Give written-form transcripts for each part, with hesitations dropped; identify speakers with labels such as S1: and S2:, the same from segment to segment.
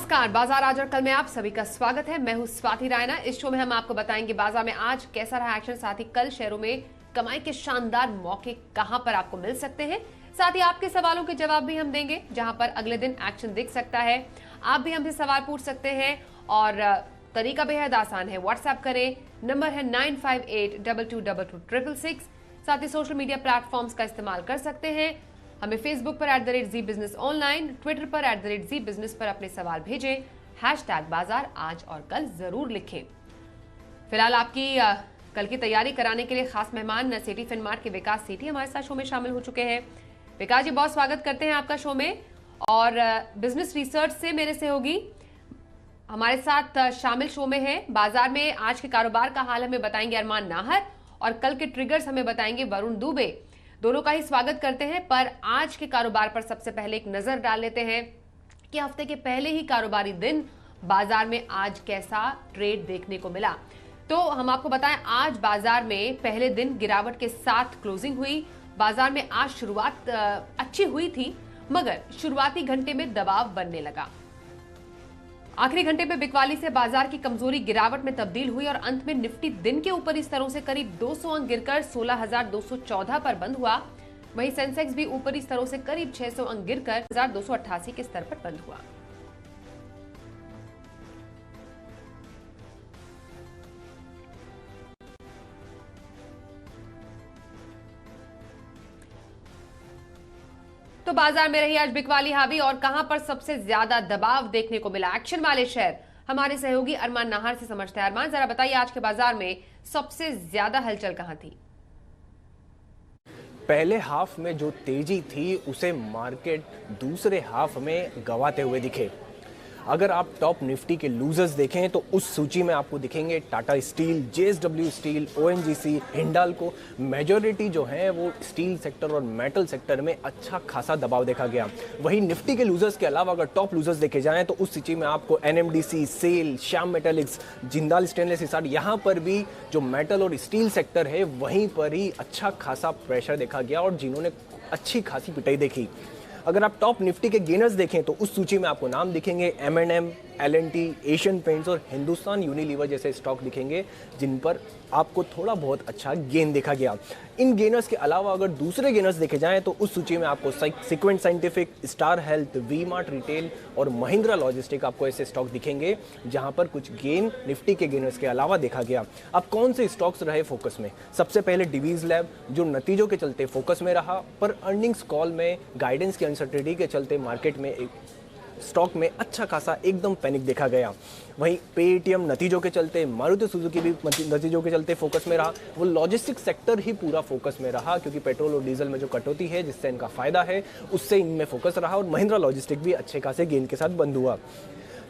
S1: नमस्कार, बाजार आज और कल में आप सभी का स्वागत है। मैं हूं स्वाति रायना। इस शो में हम आपको बताएंगे बाजार में आज कैसा रहा एक्शन, साथ ही कल शेयरों में कमाई के शानदार मौके कहां पर आपको मिल सकते हैं। साथ ही आपके सवालों के जवाब भी हम देंगे, जहां पर अगले दिन एक्शन दिख सकता है। आप भी हमसे सवाल पूछ सकते हैं और तरीका बेहद आसान है। व्हाट्सएप करें, नंबर है 9582226666। साथ ही सोशल मीडिया प्लेटफॉर्म्स का इस्तेमाल कर सकते हैं। हमें फेसबुक पर @ZBusinessOnline, ट्विटर पर @ZBusiness पर अपने सवाल भेजें। #बाजार आज और कल जरूर लिखें। फिलहाल आपकी कल की तैयारी कराने के लिए खास मेहमान सेठी फिनमार्ट के विकास सेठी हमारे साथ शो में शामिल हो चुके हैं। विकास जी, बहुत स्वागत करते हैं आपका शो में। और बिजनेस रिसर्च से मेरे सहयोगी हमारे साथ शामिल शो में है। बाजार में आज के कारोबार का हाल हमें बताएंगे अरमान नाहर और कल के ट्रिगर्स हमें बताएंगे वरुण दुबे। दोनों का ही स्वागत करते हैं। पर आज के कारोबार पर सबसे पहले एक नजर डाल लेते हैं कि हफ्ते के पहले ही कारोबारी दिन बाजार में आज कैसा ट्रेड देखने को मिला। तो हम आपको बताएं, आज बाजार में पहले दिन गिरावट के साथ क्लोजिंग हुई। बाजार में आज शुरुआत अच्छी हुई थी, मगर शुरुआती घंटे में दबाव बनने लगा। आखिरी घंटे में बिकवाली से बाजार की कमजोरी गिरावट में तब्दील हुई और अंत में निफ्टी दिन के ऊपरी स्तरों से करीब 200 अंक गिरकर 16,214 पर बंद हुआ। वहीं सेंसेक्स भी ऊपरी स्तरों से करीब 600 अंक गिरकर 1,288 के स्तर पर बंद हुआ। तो बाजार में रही आज बिकवाली हावी और कहां पर सबसे ज्यादा दबाव देखने को मिला एक्शन वाले शेयर, हमारे सहयोगी अरमान नाहर से समझते हैं। अरमान, जरा बताइए आज के बाजार में सबसे ज्यादा हलचल कहां थी?
S2: पहले हाफ में जो तेजी थी उसे मार्केट दूसरे हाफ में गंवाते हुए दिखे। अगर आप टॉप निफ्टी के लूजर्स देखें तो उस सूची में आपको दिखेंगे Tata steel, JSW steel, ONGC, Hindalco. Majority जो है वो स्टील सेक्टर और मेटल सेक्टर में अच्छा खासा दबाव देखा गया। वहीं निफ्टी के लूजर्स के अलावा अगर टॉप लूजर्स देखे जाएं तो उस सूची में आपको NMDC, SAIL, Shyam Metalics, Jindal Stainless Hisar, यहाँ पर भी जो मेटल और स्टील सेक्टर है वहीं पर ही अच्छा खासा प्रेशर देखा गया और जिन्होंने अच्छी खासी पिटाई देखी। अगर आप टॉप निफ्टी के गेनर्स देखें तो उस सूची में आपको नाम दिखेंगे M&M, L&T, एशियन पेंट्स और हिंदुस्तान यूनिलीवर जैसे स्टॉक दिखेंगे जिन पर आपको थोड़ा बहुत अच्छा गेन देखा गया। इन गेनर्स के अलावा अगर दूसरे गेनर्स देखे जाएं तो उस सूची में आपको Sequent Scientific, Star Health, V Mart Retail और महिंद्रा लॉजिस्टिक आपको ऐसे स्टॉक दिखेंगे जहां पर कुछ गेन निफ्टी के गेनर्स के अलावा देखा गया। अब कौन से स्टॉक्स रहे फोकस में? सबसे पहले डिवीज लैब जो नतीजों के चलते फोकस में रहा, पर अर्निंग्स कॉल में गाइडेंस की अनसर्टेनिटी के चलते मार्केट में स्टॉक में अच्छा खासा एकदम पैनिक देखा गया। वहीं पेटीएम नतीजों के चलते, मारुति सुजुकी भी नतीजों के चलते फोकस में रहा। वो लॉजिस्टिक सेक्टर ही पूरा फोकस में रहा क्योंकि पेट्रोल और डीजल में जो कटौती है जिससे इनका फायदा है उससे इनमें फोकस रहा और महिंद्रा लॉजिस्टिक भी अच्छे खासे गेन के साथ बंद हुआ।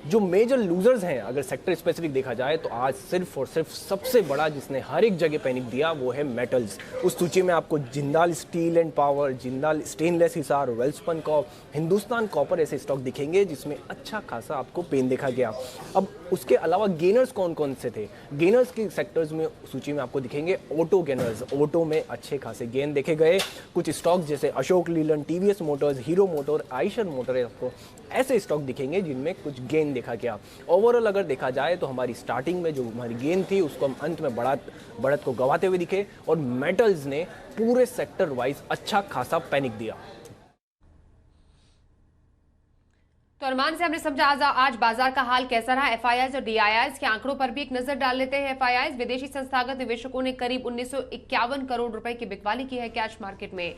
S2: जो मेजर लूजर्स हैं अगर सेक्टर स्पेसिफिक देखा जाए तो आज सिर्फ और सिर्फ सबसे बड़ा जिसने हर एक जगह पैनिक दिया वो है मेटल्स। उस सूची में आपको Jindal Steel and Power, Jindal Stainless Hisar, Welspun Corp, Hindustan Copper ऐसे स्टॉक दिखेंगे जिसमें अच्छा खासा आपको पेन देखा गया। अब उसके अलावा गेनर्स कौन कौन से थे? गेनर्स के सेक्टर्स में सूची में आपको दिखेंगे ऑटो गेनर्स। ऑटो में अच्छे खासे गेन देखे गए। कुछ स्टॉक्स जैसे Ashok Leyland, TVS Motors, hero motor, Eicher motor, आपको ऐसे स्टॉक दिखेंगे जिनमें कुछ गेन देखा गया। ओवरऑल अगर देखा जाए तो हमारी स्टार्टिंग में जो हमारी गेन थी उसको हम अंत में बढ़त को गंवाते हुए दिखे और मेटल्स ने पूरे सेक्टर वाइज अच्छा खासा पैनिक दिया।
S1: तो अरमान से हमने समझा आज बाजार का हाल कैसा रहा। एफआईआईज और डीआईआईज के आंकड़ों पर भी एक नजर डाल लेते हैं। एफआईआईज, विदेशी संस्थागत निवेशकों ने करीब 1951 करोड़ रुपए की बिकवाली की है कैश मार्केट में।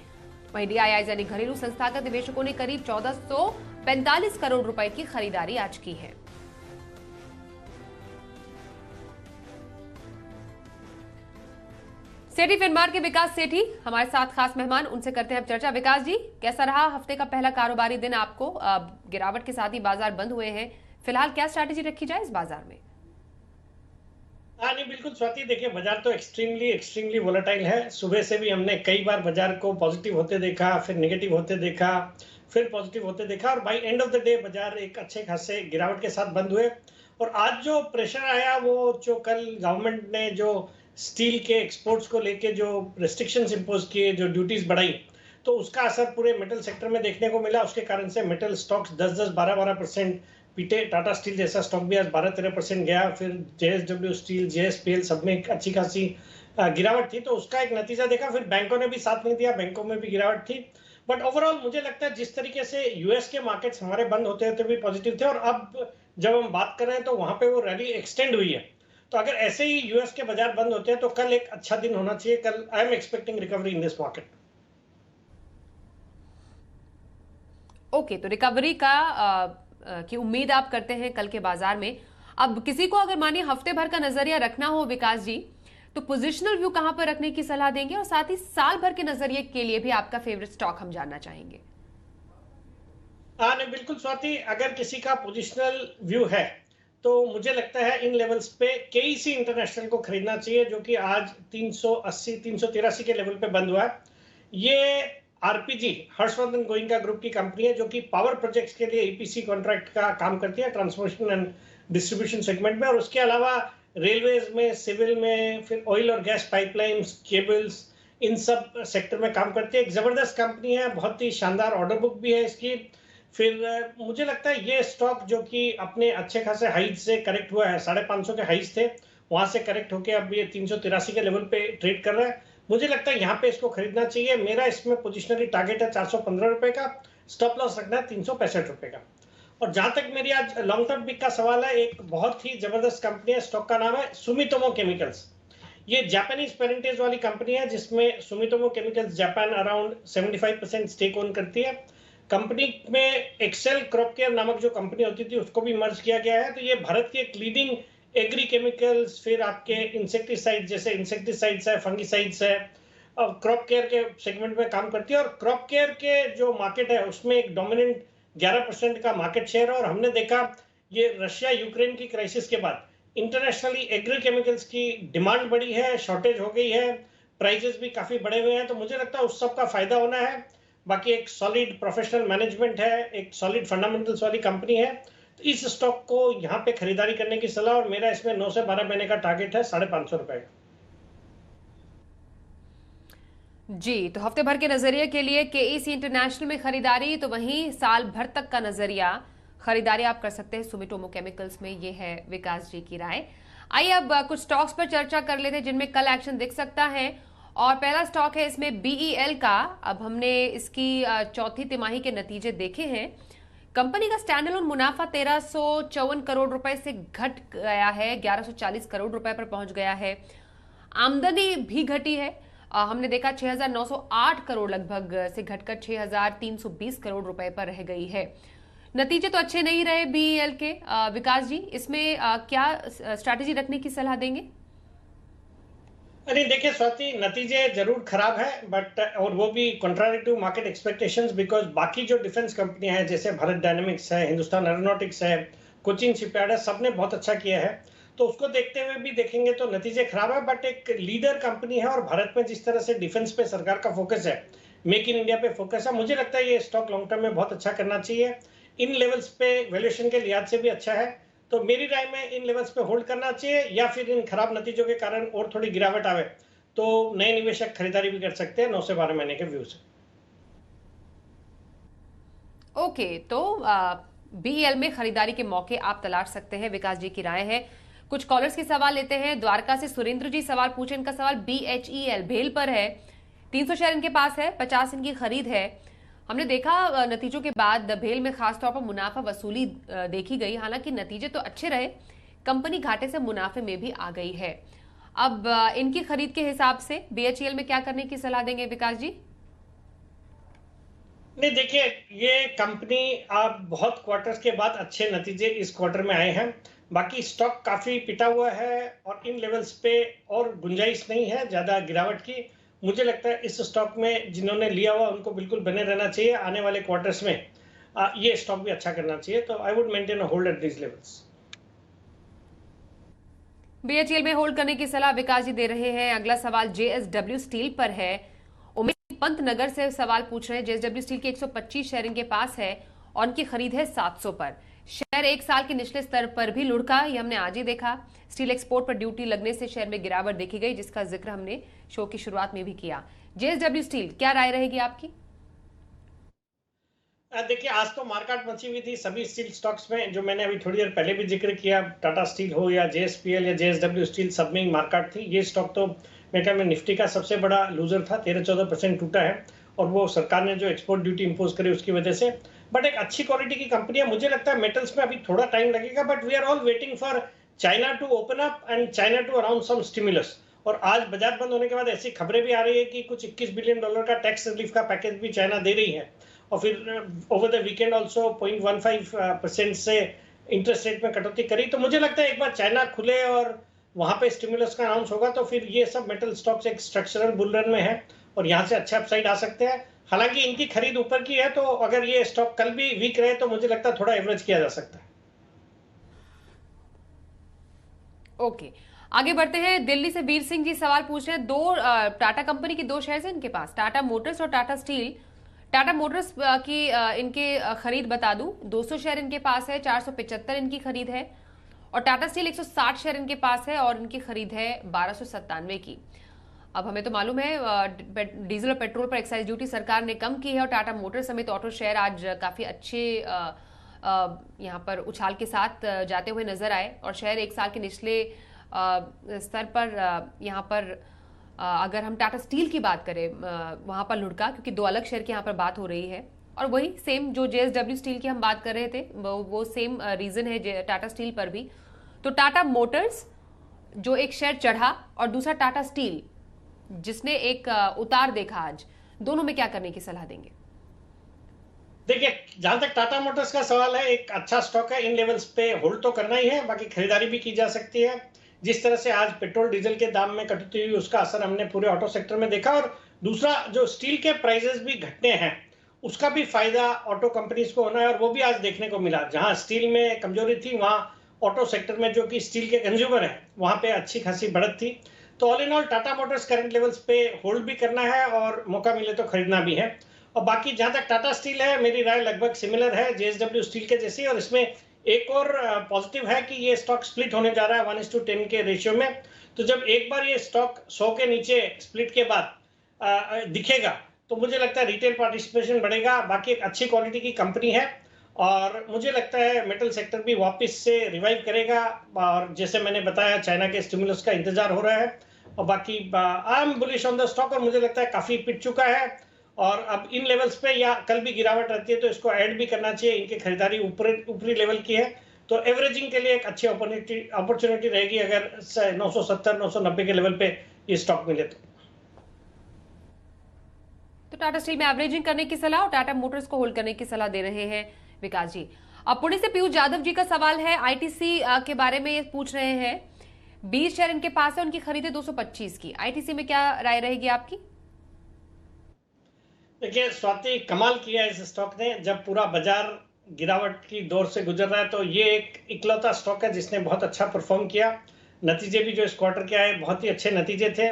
S1: वहीं डीआईआईज यानी घरेलू संस्थागत निवेशकों ने करीब 1445 करोड़ रुपए की खरीदारी आज की है। सेठी फिनमार्ट के विकास सेठी हमारे साथ खास मेहमान, उनसे करते हैं अब चर्चा। विकास जी, कैसा रहा हफ्ते का पहला कारोबारी दिन आपको? गिरावट के साथ ही बाजार बंद हुए हैं, फिलहाल क्या स्ट्रैटेजी रखी जाए इस बाजार में?
S3: हाँ नहीं, बिल्कुल स्वाति, देखिए बाजार तो एक्सट्रीमली वोलेटाइल है। सुबह से भी हमने कई बार बाजार को पॉजिटिव होते देखा, फिर नेगेटिव होते देखा, फिर पॉजिटिव होते देखा और by end of the day बाजार एक अच्छे खासे गिरावट के साथ बंद हुए। और आज जो प्रेशर आया वो जो कल गवर्नमेंट ने जो स्टील के एक्सपोर्ट्स को लेके जो रेस्ट्रिक्शंस इंपोज किए, जो ड्यूटीज बढ़ाई, तो उसका असर पूरे मेटल सेक्टर में देखने को मिला। उसके कारण से मेटल स्टॉक्स 10-10, 12-12% पीटे। टाटा स्टील जैसा स्टॉक भी आज 12-13% गया। फिर JSW स्टील, JSPL सब में एक अच्छी खासी गिरावट थी, तो उसका एक नतीजा देखा। फिर बैंकों ने भी साथ नहीं दिया, बैंकों में भी गिरावट थी। बट ओवरऑल मुझे लगता है जिस तरीके से यूएस के मार्केट्स हमारे बंद होते होते भी पॉजिटिव थे, और अब जब हम बात कर रहे हैं तो वहां पे वो रैली एक्सटेंड हुई है। तो अगर ऐसे ही यूएस के बाजार बंद होते हैं तो कल एक अच्छा दिन होना चाहिए। कल I am expecting recovery in this market.
S1: Okay, तो रिकवरी की उम्मीद आप करते हैं कल के बाजार में। अब किसी को अगर मानिए हफ्ते भर का नजरिया रखना हो विकास जी, तो पोजिशनल व्यू कहां पर रखने की सलाह देंगे, और साथ ही साल भर के नजरिए के लिए भी आपका फेवरेट स्टॉक हम जानना चाहेंगे।
S3: हाँ नहीं, बिल्कुल स्वाति, अगर किसी का पोजिशनल व्यू है तो मुझे लगता है इन लेवल्स पे केईसी इंटरनेशनल को खरीदना चाहिए, जो कि आज 380 383 के लेवल पे बंद हुआ है। ये आरपीजी हर्षवर्धन गोइंका ग्रुप की कंपनी है, जो कि पावर प्रोजेक्ट्स के लिए ईपीसी कॉन्ट्रैक्ट का काम करती है, ट्रांसमिशन एंड डिस्ट्रीब्यूशन सेगमेंट में। और उसके अलावा रेलवेज में, सिविल में, फिर ऑयल और गैस पाइपलाइंस, केबल्स, इन सब सेक्टर में काम करती है। एक जबरदस्त कंपनी है, बहुत ही शानदार ऑर्डर बुक भी है इसकी। फिर मुझे लगता है ये स्टॉक जो कि अपने अच्छे खासे हाइज से करेक्ट हुआ है, 550 के हाइज थे, वहां से करेक्ट होकर अब ये 383 के लेवल पे ट्रेड कर रहा है। मुझे लगता है यहाँ पे इसको खरीदना चाहिए। मेरा इसमें पोजिशनरी टारगेट है 415 रुपए का, स्टॉप लॉस रखना है 365 रुपए का। और जहां तक मेरी आज लॉन्ग टर्म पिक का सवाल है, एक बहुत ही जबरदस्त कंपनी है, स्टॉक का नाम है सुमितोमो केमिकल्स। ये जापानीज पेरेंटेज वाली कंपनी है, जिसमें Sumitomo Chemicals Japan around 75% stake own करती है। कंपनी में एक्सेल क्रॉप केयर नामक जो कंपनी होती थी उसको भी मर्ज किया गया है। तो ये भारत की एक लीडिंग एग्री केमिकल्स, फिर आपके इंसेक्टिसाइड जैसे इंसेक्टिसाइड्स है, फंगिसाइड्स है, और क्रॉप केयर के सेगमेंट में काम करती है। और क्रॉप केयर के जो मार्केट है उसमें एक डोमिनेंट 11% का मार्केट शेयर है। और हमने देखा ये रशिया यूक्रेन की क्राइसिस के बाद इंटरनेशनली एग्री केमिकल्स की डिमांड बढ़ी है, शॉर्टेज हो गई है, प्राइजेस भी काफी बढ़े हुए हैं। तो मुझे लगता है उस सब का फायदा होना है। बाकी एक सॉलिड प्रोफेशनल मैनेजमेंट है, एक सॉलिड फंडामेंटल्स वाली कंपनी है। तो इस स्टॉक को यहाँ पे खरीदारी करने की सलाह, और मेरा इसमें 9 से 12 महीने का टारगेट है 550 रुपए का।
S1: जी, तो हफ्ते भर के नजरिए के लिए केईसी इंटरनेशनल में खरीदारी, तो वहीं साल भर तक का नजरिया खरीदारी आप कर सकते हैं सुमिटोमो केमिकल्स में। ये है विकास जी की राय। आइए अब कुछ स्टॉक्स पर चर्चा कर लेते हैं जिनमें कल एक्शन दिख सकता है। और पहला स्टॉक है इसमें BEL का। अब हमने इसकी चौथी तिमाही के नतीजे देखे हैं। कंपनी का स्टैंडअलोन मुनाफा 1354 करोड़ रुपए से घट गया है, 1140 करोड़ रुपए पर पहुंच गया है। आमदनी भी घटी है, हमने देखा 6908 करोड़ लगभग से घटकर 6320 करोड़ रुपए पर रह गई है। नतीजे तो अच्छे नहीं रहे BEL के। विकास जी, इसमें क्या स्ट्रैटेजी रखने की सलाह देंगे?
S3: अरे देखिए स्वाति, नतीजे जरूर खराब है, बट और वो भी contrary to market expectations, because बाकी जो डिफेंस कंपनियां हैं जैसे भारत डायनेमिक्स है, हिंदुस्तान एरोनॉटिक्स है, कोचिन शिपयार्ड है, सबने बहुत अच्छा किया है। तो उसको देखते हुए भी देखेंगे तो नतीजे खराब है। बट एक लीडर कंपनी है, और भारत में जिस तरह से डिफेंस पे सरकार का फोकस है, मेक इन इंडिया पे फोकस है, मुझे लगता है ये स्टॉक लॉन्ग टर्म में बहुत अच्छा करना चाहिए। इन लेवल्स पे वैल्यूएशन के लिहाज से भी अच्छा है। तो मेरी राय में इन लेवल्स पे होल्ड करना चाहिए, या फिर इन खराब नतीजों के कारण और थोड़ी गिरावट आवे तो नए निवेशक खरीदारी भी कर सकते हैं 9 से 12 महीने के व्यू से।
S1: ओके, तो BEL में खरीदारी के मौके आप तलाश सकते हैं, विकास जी की राय है। कुछ कॉलर्स के सवाल लेते हैं। द्वारका से सुरेंद्र जी सवाल पूछे, इनका सवाल BHEL भेल पर है। 300 शेयर इनके पास है, 50 इनकी खरीद है। हमने देखा नतीजों के बाद भेल में खासतौर पर मुनाफा वसूली देखी गई। हालांकि नतीजे तो अच्छे रहे, कंपनी घाटे से मुनाफे में भी आ गई है। अब इनकी खरीद के हिसाब से BHEL में क्या करने की सलाह देंगे विकास जी?
S3: नहीं देखिए, ये कंपनी अब बहुत क्वार्टर्स के बाद अच्छे नतीजे इस क्वार्टर में आए हैं। बाकी स्टॉक काफी पिटा हुआ है, और इन लेवल्स पे और गुंजाइश नहीं है ज्यादा गिरावट की। मुझे लगता है इस स्टॉक में जिन्होंने लिया हुआ उनको बिल्कुल बने रहना चाहिए। आने वाले क्वार्टर्स में ये स्टॉक भी अच्छा करना चाहिए। तो I would maintain a hold at these levels.
S1: BHEL में होल्ड करने की सलाह विकास जी दे रहे हैं। अगला सवाल JSW स्टील पर है। उमेश पंत नगर से सवाल पूछ रहे हैं। JSW स्टील के 125 शेयर इनके पास है, और उनकी खरीद है 700 पर। शेयर एक साल के निचले स्तर पर भी लुढ़का, ये हमने आज ही देखा। स्टील एक्सपोर्ट पर ड्यूटी लगने से शेयर में गिरावट देखी गई, जिसका जिक्र हमने शो की शुरुआत में भी किया। JSW स्टील, क्या राय रहेगी आपकी?
S3: देखिए आज तो मार्केट मची हुई थी सभी स्टील स्टॉक्स में, जो मैंने अभी थोड़ी देर पहले भी जिक्र किया, टाटा स्टील हो या जेएसपीएल या जेएसडब्ल्यू स्टील, सब में ही मार्केट थी। ये स्टॉक तो मेरे ख्याल में निफ्टी का सबसे बड़ा लूजर था, 13-14% टूटा है, और वो सरकार ने जो एक्सपोर्ट ड्यूटी इंपोज करी उसकी वजह से। बट एक अच्छी क्वालिटी की कंपनी है, मुझे लगता है मेटल्स में अभी थोड़ा टाइम लगेगा, but we are all waiting for China to open up and China to around some stimulus. और आज बाजार बंद होने के बाद ऐसी खबरें भी आ रही है कि कुछ $21 बिलियन का टैक्स रिलीफ का पैकेज भी चाइना दे रही है, और फिर ओवर द वीकेंड ऑल्सो 0.15% से इंटरेस्ट रेट में कटौती करी। तो मुझे लगता है एक बार चाइना खुले और वहां पे स्टिमुलस का अनाउंस होगा तो फिर ये सब मेटल स्टॉक्स एक स्ट्रक्चरल बुल रन में है और यहाँ से अच्छा अपसाइड आ सकते हैं। हालांकि इनकी खरीद ऊपर की है, तो अगर ये स्टॉक कल भी वीक रहे तो मुझे लगता है थोड़ा एवरेज किया जा सकता है।
S1: ओके, आगे बढ़ते हैं। दिल्ली से वीर सिंह जी सवाल पूछ रहे हैं, दो टाटा कंपनी की दो शेयर्स हैं इनके पास, टाटा मोटर्स और टाटा स्टील। टाटा मोटर्स की इनके खरीद बता दूं, 200 शेयर इनके पास है, 475 इनकी खरीद है, और टाटा स्टील 160 शेयर इनके पास है और इनकी खरीद है 1297 की। अब हमें तो मालूम है डीजल और पेट्रोल पर एक्साइज ड्यूटी सरकार ने कम की है, और टाटा मोटर्स समेत ऑटो शेयर आज काफी अच्छे यहाँ पर उछाल के साथ जाते हुए नजर आए, और शेयर एक साल के निचले स्तर पर यहाँ पर अगर हम टाटा स्टील की बात करें वहां पर लुढ़का, क्योंकि दो अलग शेयर की यहाँ पर बात हो रही है, और वही सेम जो जेएसडब्ल्यू स्टील की हम बात कर रहे थे वो सेम रीजन है टाटा स्टील पर भी। तो टाटा मोटर्स जो एक शेयर चढ़ा और दूसरा टाटा स्टील जिसने एक उतार देखा आज, दोनों में क्या करने की सलाह देंगे?
S3: देखिए जहां तक टाटा मोटर्स का सवाल है, एक अच्छा स्टॉक है, इन लेवल्स पे होल्ड तो करना ही है, बाकी खरीदारी भी की जा सकती है। जिस तरह से आज पेट्रोल डीजल के दाम में कटौती हुई उसका असर हमने पूरे ऑटो सेक्टर में देखा, और दूसरा जो स्टील के प्राइसेस भी घटने हैं उसका भी फायदा ऑटो कंपनीज को होना है, और वो भी आज देखने को मिला। जहां स्टील में कमजोरी थी वहां ऑटो सेक्टर में, जो कि स्टील के कंज्यूमर है, वहां पे अच्छी खासी बढ़त थी। तो all in all Tata Motors current levels पे होल्ड भी करना है और मौका मिले तो खरीदना भी है। और बाकी जहां तक टाटा स्टील है, मेरी राय लगभग सिमिलर है जेएसडब्ल्यू स्टील के जैसी, और इसमें एक और पॉजिटिव है कि ये स्टॉक स्प्लिट होने जा रहा है 1:10 के रेशियो में। तो जब एक बार ये स्टॉक 100 के नीचे स्प्लिट के बाद दिखेगा तो मुझे लगता है रिटेल पार्टिसिपेशन बढ़ेगा। बाकी एक अच्छी क्वालिटी की कंपनी है, और मुझे लगता है मेटल सेक्टर भी वापस से रिवाइव करेगा, और जैसे मैंने बताया चाइना के स्टिमुलस का इंतजार हो रहा है। और बाकी I am bullish on the stock, और मुझे लगता है काफी पिट चुका है, और अब इन लेवल्स पे या कल भी गिरावट रहती है तो इसको ऐड भी करना चाहिए। इनकी खरीदारी ऊपरी लेवल की है, तो एवरेजिंग के लिए एक अच्छी अपॉर्चुनिटी रहेगी अगर 970-990 के लेवल पे ये स्टॉक मिले
S1: तो टाटा स्टील में एवरेजिंग करने की सलाह और टाटा मोटर्स को होल्ड करने की सलाह दे रहे हैं विकास जी। अब पुणे से पीयूष यादव जी का सवाल है, आईटीसी के बारे में ये पूछ रहे हैं, 20 शेयर इनके पास है, उनकी खरीद है 225 की। आईटीसी में क्या राय रहेगी आपकी?
S3: देखिए स्वाति, कमाल किया इस स्टॉक ने। जब पूरा बाजार गिरावट की दौर से गुजर रहा है तो ये एक इकलौता स्टॉक है जिसने बहुत अच्छा परफॉर्म किया। नतीजे भी जो इस क्वार्टर के आए बहुत ही अच्छे नतीजे थे,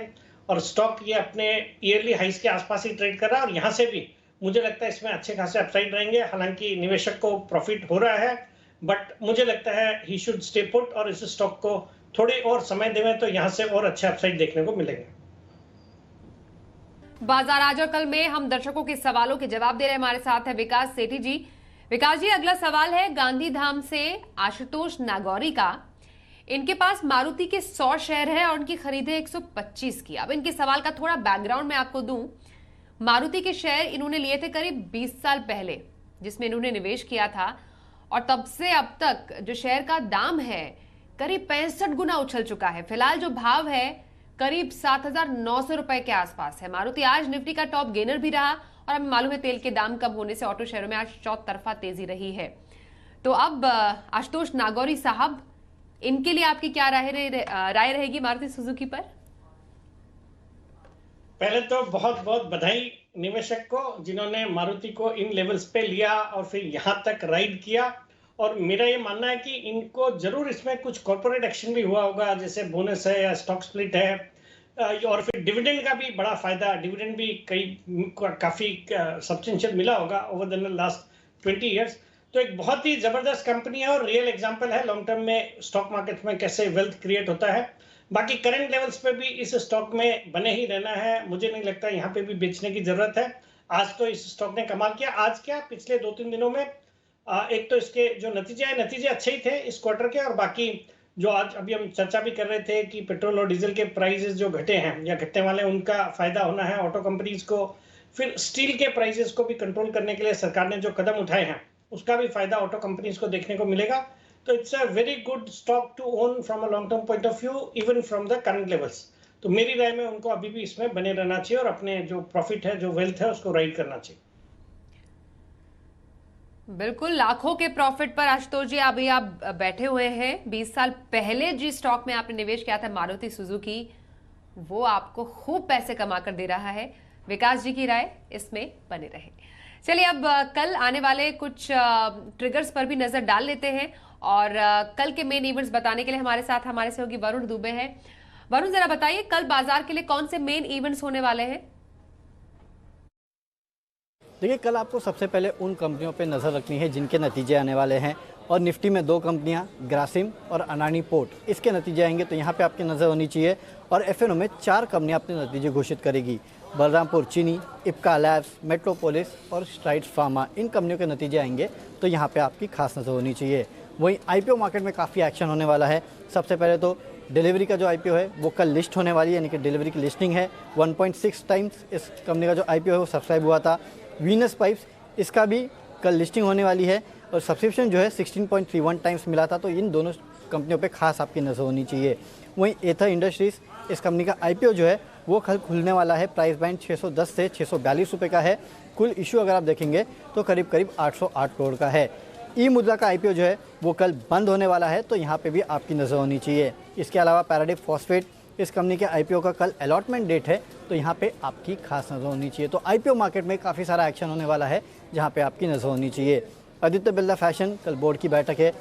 S3: और स्टॉक ये अपने ईयरली हाइस के आसपास ही ट्रेड कर रहा है, और यहाँ से भी मुझे लगता है इसमें अच्छे खासे अपसाइड रहेंगे। हालांकि निवेशक को प्रॉफिट हो रहा है, बट मुझे लगता है ही शुड स्टे पुट, और इस स्टॉक को थोड़ी और समय देवें तो यहाँ से और अच्छे अपसाइड देखने को मिलेंगे।
S1: बाजार आज और कल में हम दर्शकों के सवालों के जवाब दे रहे हैं। हमारे साथ है विकास सेठी जी। विकास जी, अगला सवाल है गांधीधाम से आशुतोष नागौरी का। इनके पास मारुति के 100 शेयर है और उनकी खरीद है 125 की। अब इनके सवाल का थोड़ा बैकग्राउंड मैं आपको दूं। मारुति के शेयर इन्होंने लिए थे करीब 20 साल पहले, जिसमें इन्होंने निवेश किया था, और तब से अब तक जो शेयर का दाम है करीब 65 गुना उछल चुका है। फिलहाल जो भाव है करीब 7,900 रुपए के आसपास है। मारुति आज निफ्टी का टॉप गेनर भी रहा, और हमें मालूम है तेल के दाम कम होने से ऑटो शेयरों में आज चौतरफा तेजी रही है। तो अब आशुतोष नागौरी साहब, इनके लिए आपकी क्या राय रहेगी मारुति सुजुकी पर?
S3: पहले तो बहुत बहुत बधाई निवेशक को जिन्होंने मारुति को इन लेवल्स पे लिया और फिर यहां तक राइड किया। और मेरा ये मानना है कि इनको जरूर इसमें कुछ कॉर्पोरेट एक्शन भी हुआ होगा, जैसे बोनस है या स्टॉक स्प्लिट है, और फिर डिविडेंड का भी बड़ा फायदा, डिविडेंड भी काफी सब्सटेंशियल मिला होगा ओवर द लास्ट 20 ईयर्स। तो एक बहुत ही जबरदस्त कंपनी है और रियल एग्जांपल है लॉन्ग टर्म में स्टॉक मार्केट में कैसे वेल्थ क्रिएट होता है। बाकी करंट लेवल्स पे भी इस स्टॉक में बने ही रहना है, मुझे नहीं लगता यहाँ पे भी बेचने की जरूरत है। आज तो इस स्टॉक ने कमाल किया। आज क्या पिछले 2-3 दिनों में एक तो इसके जो नतीजे अच्छे ही थे इस क्वार्टर के, और बाकी जो आज अभी हम चर्चा भी कर रहे थे कि पेट्रोल और डीजल के प्राइसेस जो घटे हैं या घटने वाले हैं, उनका फायदा होना है ऑटो कंपनीज को। फिर स्टील के प्राइसेस को भी कंट्रोल करने के लिए सरकार ने जो कदम उठाए हैं उसका भी फायदा ऑटो कंपनीज को देखने को मिलेगा। तो it's a very good stock to own from a long term point of view, even from the current levels. तो मेरी राय में उनको अभी भी इसमें बने रहना चाहिए और अपने जो प्रॉफिट है, जो वेल्थ है, उसको राइड करना चाहिए।
S1: बिल्कुल, लाखों के प्रॉफिट पर आशुतोष जी अभी आप बैठे हुए हैं। 20 साल पहले जिस स्टॉक में आपने निवेश किया था मारुति सुजुकी, वो आपको खूब पैसे कमा कर दे रहा है। विकास जी की राय, इसमें बने रहे। चलिए अब कल आने वाले कुछ ट्रिगर्स पर भी नजर डाल लेते हैं, और कल के मेन इवेंट्स बताने के लिए हमारे साथ हमारे सहयोगी वरुण दुबे हैं। वरुण, जरा बताइए कल बाजार के लिए कौन से मेन इवेंट्स होने वाले हैं?
S4: देखिए, कल आपको सबसे पहले उन कंपनियों पे नज़र रखनी है जिनके नतीजे आने वाले हैं, और निफ्टी में 2 कंपनियां ग्रासिम और अडानी पोर्ट, इसके नतीजे आएंगे तो यहाँ पे आपकी नज़र होनी चाहिए। और एफएनओ में 4 कंपनियां अपने नतीजे घोषित करेगी। बलरामपुर चीनी, इप्का लैब्स, मेट्रोपोलिस और स्ट्राइड्स फार्मा, इन कंपनियों के नतीजे आएंगे तो यहाँ पर आपकी खास नज़र होनी चाहिए। वहीं आईपीओ मार्केट में काफ़ी एक्शन होने वाला है। सबसे पहले तो डिलीवरी का जो आईपीओ है वो कल लिस्ट होने वाली है, यानी कि डिलीवरी की लिस्टिंग है। 1.6 टाइम्स इस कंपनी का जो आईपीओ है वो सब्सक्राइब हुआ था। वीनस पाइप्स, इसका भी कल लिस्टिंग होने वाली है, और सब्सक्रिप्शन जो है 16.31 टाइम्स मिला था। तो इन दोनों कंपनियों पे खास आपकी नज़र होनी चाहिए। वहीं एथर इंडस्ट्रीज़, इस कंपनी का आईपीओ जो है वो कल खुलने वाला है। प्राइस बैंड 610 से 642 रुपये का है। कुल इशू अगर आप देखेंगे तो करीब 808 करोड़ का है। ई मुद्रा का आईपीओ जो है वो कल बंद होने वाला है, तो यहाँ पे भी आपकी नज़र होनी चाहिए। इसके अलावा पैराडाइज फॉस्फेट, इस कंपनी के आईपीओ का कल अलॉटमेंट डेट है, तो यहाँ पे आपकी खास नज़र होनी चाहिए। तो आईपीओ मार्केट में काफ़ी सारा एक्शन होने वाला है जहाँ पे आपकी नज़र होनी चाहिए। आदित्य बिरला फैशन, कल बोर्ड की बैठक है।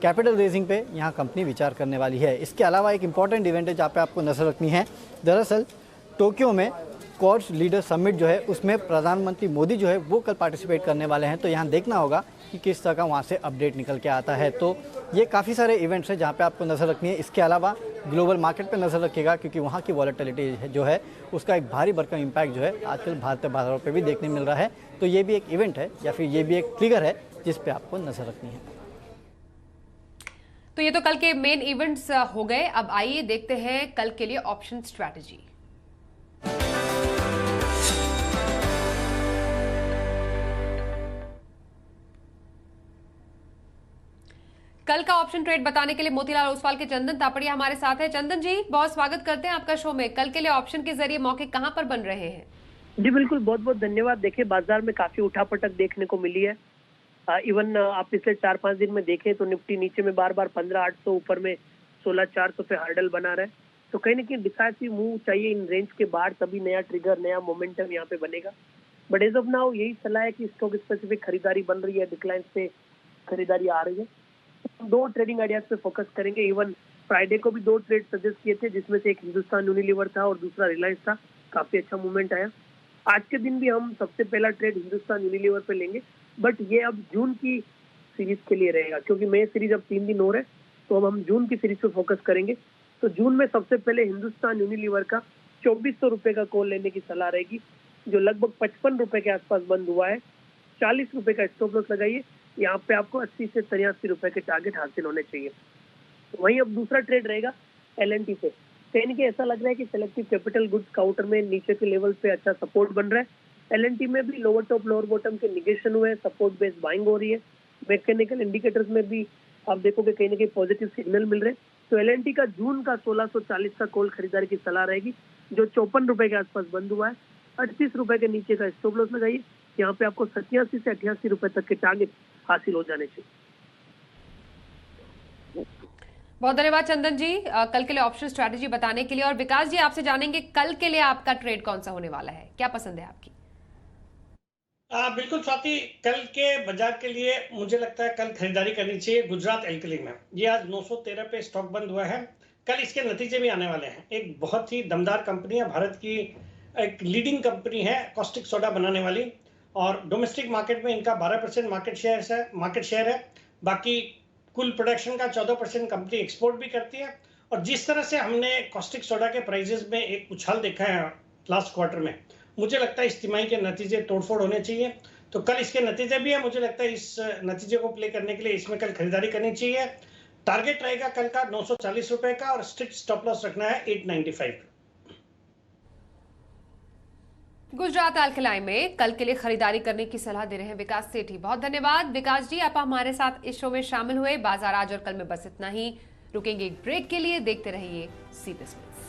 S4: कैपिटल रेजिंग पे यहाँ कंपनी विचार करने वाली है। इसके अलावा एक इंपॉर्टेंट इवेंट है जहाँ पे आपको नज़र रखनी है। दरअसल टोक्यो में क्वाड लीडर समिट जो है उसमें प्रधानमंत्री मोदी जो है वो कल पार्टिसिपेट करने वाले हैं, तो यहाँ देखना होगा कि किस तरह का वहाँ से अपडेट निकल के आता है। तो ये काफ़ी सारे इवेंट्स हैं जहाँ पे आपको नज़र रखनी है। इसके अलावा ग्लोबल मार्केट पे नज़र रखिएगा, क्योंकि वहाँ की वॉलेटिलिटी जो है उसका एक भारी भरकम इम्पैक्ट जो है आजकल भारतीय बाजारों पे भी देखने मिल रहा है। तो ये भी एक इवेंट है या फिर ये भी एक ट्रिगर है जिस पे आपको नज़र रखनी है।
S1: तो ये तो कल के मेन इवेंट्स हो गए। अब आइए देखते हैं कल के लिए ऑप्शन स्ट्रैटेजी। कल का ऑप्शन ट्रेड बताने के लिए मोतीलाल ओसवाल के चंदन तापड़िया हमारे साथ है। चंदन जी, बहुत स्वागत करते हैं आपका शो में। कल के लिए ऑप्शन के जरिए मौके कहां पर बन रहे हैं?
S5: जी बिल्कुल, बहुत बहुत धन्यवाद। देखिए, बाजार में काफी उठापटक देखने को मिली है। इवन आप पिछले 4-5 दिन में देखें तो निफ्टी नीचे में बार बार 15,800, ऊपर में 16,400 पे हार्डल बना रहा है। तो कहीं ना कहीं डिसाइसिव मूव चाहिए इन रेंज के बाहर, तभी नया ट्रिगर, नया मोमेंटम यहाँ पे बनेगा। बट एज ऑफ नाउ यही सलाह है कि स्टॉक स्पेसिफिक खरीदारी बन रही है, डिक्लाइन पे खरीदारी आ रही है। हम 2 ट्रेडिंग आइडियाज पे फोकस करेंगे। इवन फ्राइडे को भी 2 ट्रेड सजेस्ट किए थे, जिसमें से एक हिंदुस्तान यूनिलीवर था और दूसरा रिलायंस था। काफी अच्छा मूवमेंट आया। आज के दिन भी हम सबसे पहला ट्रेड हिंदुस्तान यूनिलीवर पे लेंगे, बट ये अब जून की सीरीज के लिए रहेगा, क्योंकि मई सीरीज अब 3 दिन हो रहे, तो अब हम जून की सीरीज पे फोकस करेंगे। तो जून में सबसे पहले हिंदुस्तान यूनिलीवर का 2400 रुपए का कॉल लेने की सलाह रहेगी, जो लगभग 55 रुपए के आसपास बंद हुआ है। 40 रुपए का स्टॉप लॉस लगाइए। यहाँ पे आपको 80 से 83 रुपए के टारगेट हासिल होने चाहिए। वहीं अब दूसरा ट्रेड रहेगा एलएनटी पे। कहीं कि ऐसा लग रहा है कि सेलेक्टिव कैपिटल गुड्स काउंटर में नीचे के लेवल पे अच्छा सपोर्ट बन रहा है। एलएनटी में भी लोअर टॉप लोअर बॉटम के निगेशन हुए, सपोर्ट बेस्ड बाइंग हो रही है। मैकेनिकल इंडिकेटर्स में भी आप देखोगे कहीं ना कहीं पॉजिटिव सिग्नल मिल रहे हैं। तो एलएनटी का जून का 1640 का कॉल खरीदारी की सलाह रहेगी, जो 54 रुपए के आसपास बंद हुआ है। 38 रुपए के नीचे का स्टॉप लॉस लगाइए। यहाँ पे आपको 87 से 88 रुपए तक के टारगेट हासिल हो जाने चाहिए।
S1: बहुत धन्यवाद चंदन जी कल के लिए ऑप्शन स्ट्रैटेजी बताने के लिए। और विकास जी, आपसे जानेंगे कल के लिए आपका ट्रेड कौन सा होने वाला है, क्या पसंद है आपकी?
S3: बिल्कुल स्वाति, कल के बाजार के लिए मुझे लगता है कल खरीदारी करनी चाहिए गुजरात एल्कली में। ये आज 913 पे स्टॉक बंद हुआ है। कल इसके नतीजे भी आने वाले हैं। एक बहुत ही दमदार कंपनी है, भारत की एक लीडिंग कंपनी है कॉस्टिक सोडा बनाने वाली, और डोमेस्टिक मार्केट में इनका 12% मार्केट शेयर है। बाकी कुल प्रोडक्शन का 14% कंपनी एक्सपोर्ट भी करती है, और जिस तरह से हमने कॉस्टिक सोडा के प्राइसेस में एक उछाल देखा है लास्ट क्वार्टर में, मुझे लगता है इस तिमाही के नतीजे तोड़फोड़ होने चाहिए। तो कल इसके नतीजे भी है, मुझे लगता है इस नतीजे को प्ले करने के लिए इसमें कल खरीदारी करनी चाहिए। टारगेट रहेगा कल का 940 रुपए का और स्ट्रिक्ट स्टॉप लॉस रखना है 895।
S1: गुजरात अल्कलाई में कल के लिए खरीदारी करने की सलाह दे रहे हैं विकास सेठी। बहुत धन्यवाद विकास जी, आप हमारे साथ इस शो में शामिल हुए। बाजार आज और कल में बस इतना ही। रुकेंगे एक ब्रेक के लिए, देखते रहिए सी बिजनेस।